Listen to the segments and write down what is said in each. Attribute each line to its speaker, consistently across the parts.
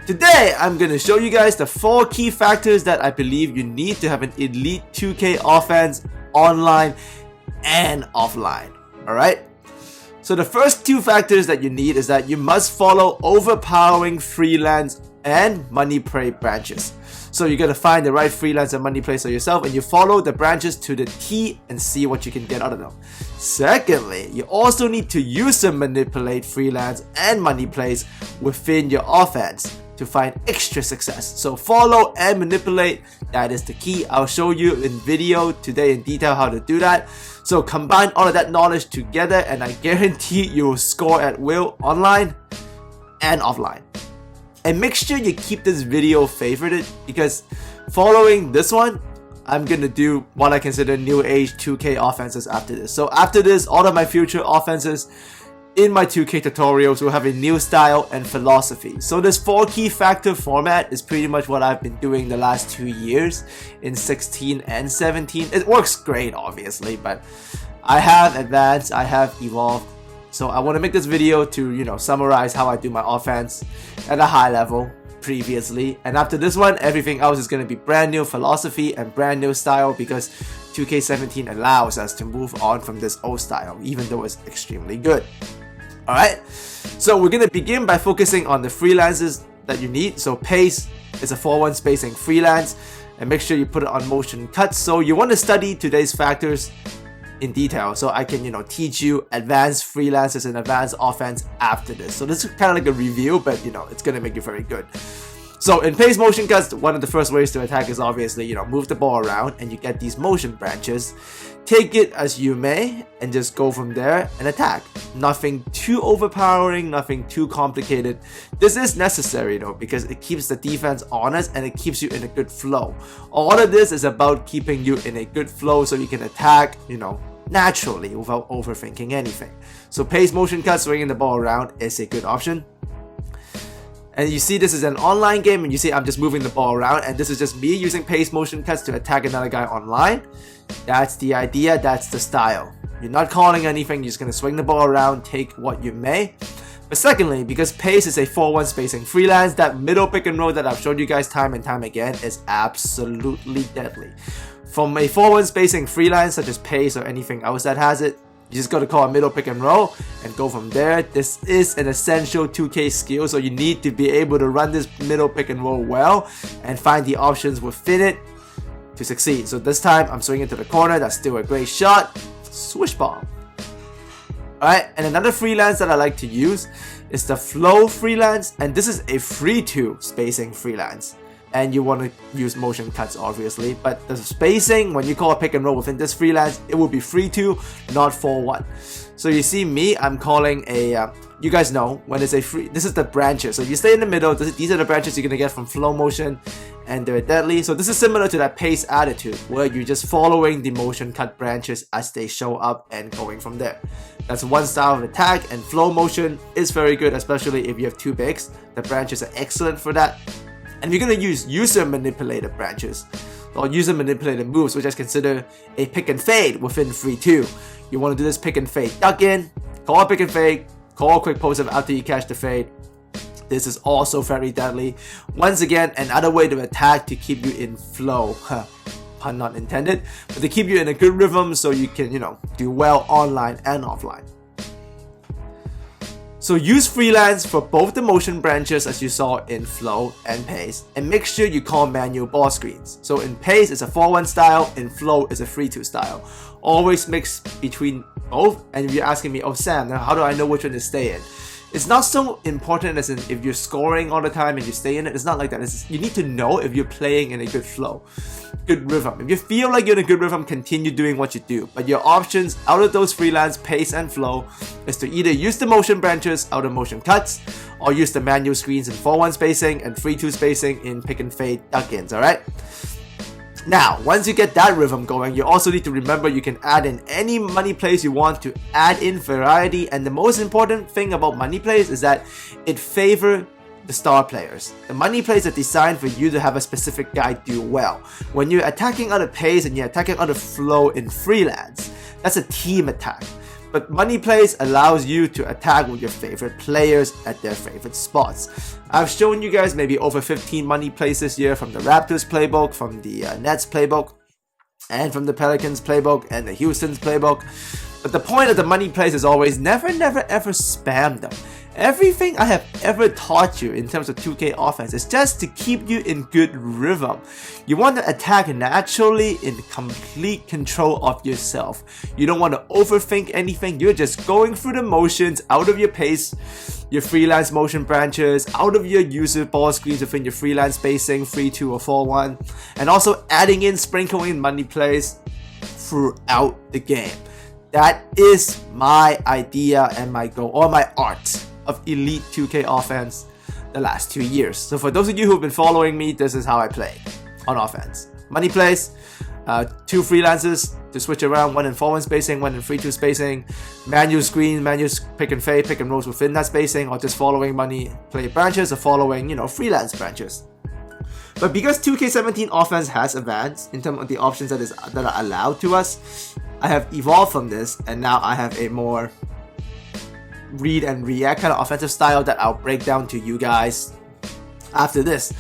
Speaker 1: Today, I'm going to show you guys the 4 key factors that I believe you need to have an elite 2K offense online and offline. Alright? So the first 2 factors that you need is that you must follow overpowering freelance and money play branches. So you're going to find the right freelance and money plays for yourself, and you follow the branches to the T and see what you can get out of them. Secondly, you also need to use and manipulate freelance and money plays within your offense to find extra success. So follow and manipulate, that is the key. I'll show you in video today in detail how to do that. So combine all of that knowledge together and I guarantee you will score at will online and offline. And make sure you keep this video favorited, because following this one, I'm gonna do what I consider new age 2K offenses after this. So after this, all of my future offenses in my 2K tutorials will have a new style and philosophy. So this 4 key factor format is pretty much what I've been doing the last 2 years in 16 and 17. It works great, obviously, but I have advanced, I have evolved. So I want to make this video to, summarize how I do my offense at a high level previously. And after this one, everything else is going to be brand new philosophy and brand new style, because 2K17 allows us to move on from this old style, even though it's extremely good. Alright, so we're going to begin by focusing on the freelances that you need. So pace is a 4-1 spacing freelance, and make sure you put it on motion cuts. So you want to study today's factors in detail, so I can teach you advanced freelances and advanced offense after this. So this is kind of like a review, but it's gonna make you very good. So in pace motion cuts, one of the first ways to attack is obviously move the ball around, and you get these motion branches. Take it as you may and just go from there and attack. Nothing too overpowering, nothing too complicated. This is necessary though, because it keeps the defense honest and it keeps you in a good flow. All of this is about keeping you in a good flow so you can attack, naturally without overthinking anything. So pace motion cuts, swinging the ball around is a good option. And you see this is an online game, and you see I'm just moving the ball around, and this is just me using pace motion cuts to attack another guy online. That's the idea, that's the style. You're not calling anything, you're just going to swing the ball around, take what you may. But secondly, because pace is a 4-1 spacing freelance, that middle pick and roll that I've showed you guys time and time again is absolutely deadly. From a 4-1 spacing freelance such as pace or anything else that has it, you just got to call a middle pick and roll and go from there. This is an essential 2K skill, so you need to be able to run this middle pick and roll well and find the options within it to succeed. So this time I'm swinging to the corner, that's still a great shot. Swish bomb. Alright, and another freelance that I like to use is the flow freelance, and this is a 3-2 spacing freelance. And you want to use motion cuts obviously, but the spacing, when you call a pick and roll within this freelance, it will be 3-2, not 4-1. So you see me, I'm calling a, you guys know, when it's a free, this is the branches. So you stay in the middle, these are the branches you're going to get from flow motion, and they're deadly. So this is similar to that pace attitude, where you're just following the motion cut branches as they show up and going from there. That's one style of attack, and flow motion is very good, especially if you have 2 bigs. The branches are excellent for that. And you're going to use user manipulated branches or user manipulated moves, which I consider a pick and fade within 3-2. You want to do this pick and fade duck in, call a pick and fade, call a quick post up after you catch the fade. This is also very deadly. Once again, another way to attack to keep you in flow. Pun not intended, but to keep you in a good rhythm so you can, do well online and offline. So use freelance for both the motion branches as you saw in flow and pace, and make sure you call manual ball screens. So in pace it's a 4-1 style, in flow is a 3-2 style. Always mix between both. And if you're asking me, oh Sam, now how do I know which one to stay in? It's not so important as in if you're scoring all the time and you stay in it. It's not like that. You need to know if you're playing in a good flow, good rhythm. If you feel like you're in a good rhythm, continue doing what you do. But your options out of those freelance, pace and flow is to either use the motion branches out of motion cuts, or use the manual screens in 4-1 spacing and 3-2 spacing in pick and fade duck-ins, alright? Now, once you get that rhythm going, you also need to remember you can add in any money plays you want to add in variety. And the most important thing about money plays is that it favors the star players. The money plays are designed for you to have a specific guy do well. When you're attacking out of pace and you're attacking out of flow in freelance, that's a team attack. But money plays allows you to attack with your favorite players at their favorite spots. I've shown you guys maybe over 15 money plays this year from the Raptors playbook, from the Nets playbook, and from the Pelicans playbook and the Houston's playbook. But the point of the money plays is always never ever spam them. Everything I have ever taught you in terms of 2K offense is just to keep you in good rhythm. You want to attack naturally in complete control of yourself. You don't want to overthink anything. You're just going through the motions out of your pace, your freelance motion branches, out of your user ball screens within your freelance spacing, 3-2 or 4-1, and also adding in, sprinkling in money plays throughout the game. That is my idea and my goal, or my art of elite 2K offense the last 2 years. So for those of you who've been following me, this is how I play on offense. Money plays, 2 freelancers to switch around, 1 in 4-1 spacing, 1 in 3-2 spacing, manual screen, manual pick and fade, pick and rolls within that spacing, or just following money play branches or following, freelance branches. But because 2K17 offense has advanced in terms of the options that are allowed to us, I have evolved from this, and now I have a more read and react kind of offensive style that I'll break down to you guys after this.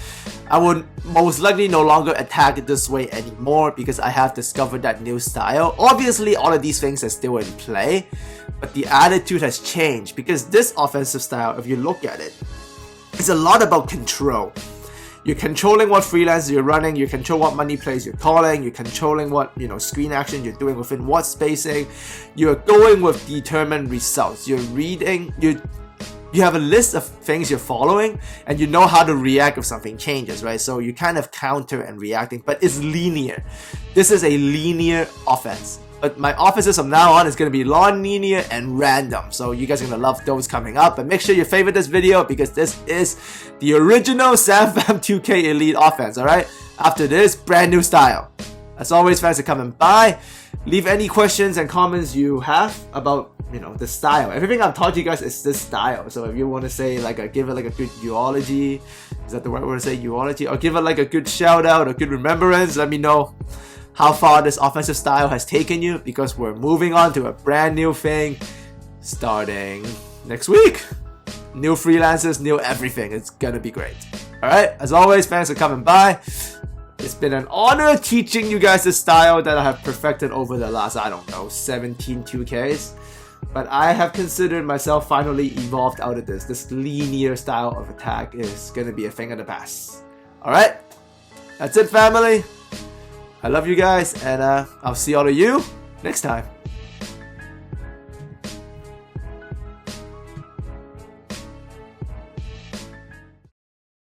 Speaker 1: I would most likely no longer attack it this way anymore because I have discovered that new style. Obviously, all of these things are still in play, but the attitude has changed because this offensive style, if you look at it, is a lot about control. You're controlling what freelance you're running, you control what money plays you're calling, you're controlling what screen action you're doing within what spacing. You're going with determined results. You're reading, you have a list of things you're following, and you know how to react if something changes, right? So you kind of counter and reacting, but it's linear. This is a linear offense. But my offenses from now on is going to be non-linear and random. So you guys are going to love those coming up. But make sure you favorite this video because this is the original SamFam 2K Elite offense, alright? After this, brand new style. As always, thanks for coming by. Leave any questions and comments you have about, the style. Everything I've taught you guys is this style. So if you want to say, give it a good eulogy, is that the right word to say, eulogy? Or give it a good shout out or good remembrance, let me know how far this offensive style has taken you, because we're moving on to a brand new thing starting next week. New freelancers, new everything. It's gonna be great. Alright, as always, thanks for coming by. It's been an honor teaching you guys this style that I have perfected over the last, 17 2Ks. But I have considered myself finally evolved out of this. This linear style of attack is gonna be a thing of the past. Alright, that's it, family. I love you guys, and I'll see all of you next time.